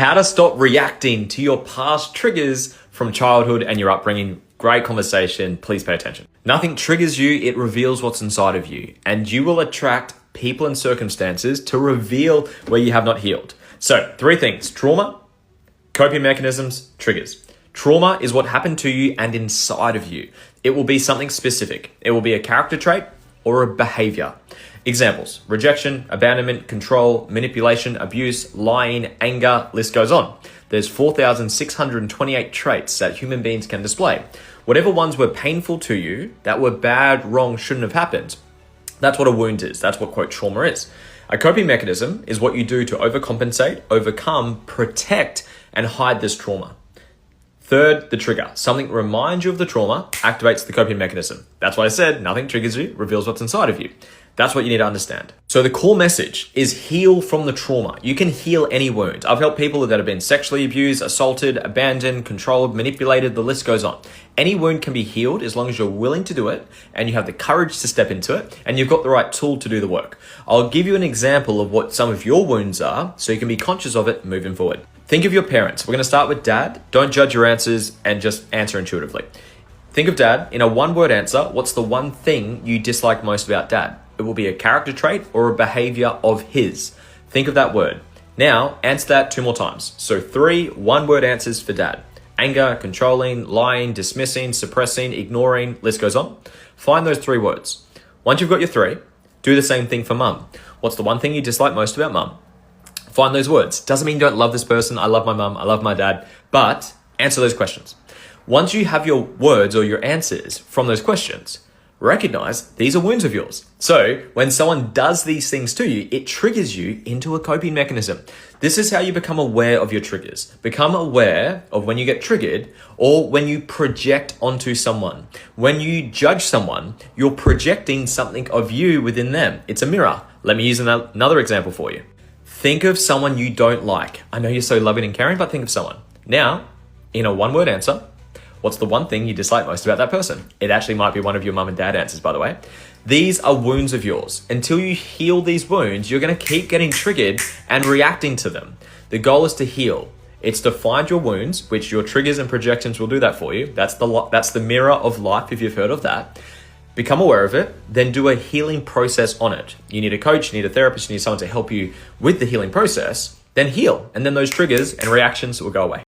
How to stop reacting to your past triggers from childhood and your upbringing. Great conversation. Please pay attention. Nothing triggers you, it reveals what's inside of you. And you will attract people and circumstances to reveal where you have not healed. So, 3 things: trauma, coping mechanisms, triggers. Trauma is what happened to you and inside of you. It will be something specific. It will be a character trait or a behavior. Examples: rejection, abandonment, control, manipulation, abuse, lying, anger, list goes on. There's 4,628 traits that human beings can display. Whatever ones were painful to you, that were bad, wrong, shouldn't have happened. That's what a wound is. That's what, quote, trauma is. A coping mechanism is what you do to overcompensate, overcome, protect, and hide this trauma. Third, the trigger. Something reminds you of the trauma, activates the coping mechanism. That's why I said nothing triggers you, reveals what's inside of you. That's what you need to understand. So the core message is heal from the trauma. You can heal any wound. I've helped people that have been sexually abused, assaulted, abandoned, controlled, manipulated, the list goes on. Any wound can be healed as long as you're willing to do it and you have the courage to step into it and you've got the right tool to do the work. I'll give you an example of what some of your wounds are so you can be conscious of it moving forward. Think of your parents. We're going to start with dad. Don't judge your answers and just answer intuitively. Think of dad. In a one-word answer, what's the one thing you dislike most about dad? It will be a character trait or a behavior of his. Think of that word. Now, answer that 2 more times. So 3 one-word answers for dad. Anger, controlling, lying, dismissing, suppressing, ignoring, list goes on. Find those 3 words. Once you've got your 3, do the same thing for mum. What's the one thing you dislike most about mum? Find those words. Doesn't mean you don't love this person. I love my mum. I love my dad. But answer those questions. Once you have your words or your answers from those questions, recognize these are wounds of yours. So when someone does these things to you, it triggers you into a coping mechanism. This is how you become aware of your triggers. Become aware of when you get triggered or when you project onto someone. When you judge someone, you're projecting something of you within them. It's a mirror. Let me use another example for you. Think of someone you don't like. I know you're so loving and caring, but think of someone. Now, in a one-word answer, what's the one thing you dislike most about that person? It actually might be one of your mum and dad answers, by the way. These are wounds of yours. Until you heal these wounds, you're going to keep getting triggered and reacting to them. The goal is to heal. It's to find your wounds, which your triggers and projections will do that for you. That's the mirror of life, if you've heard of that. Become aware of it, then do a healing process on it. You need a coach, you need a therapist, you need someone to help you with the healing process, then heal. And then those triggers and reactions will go away.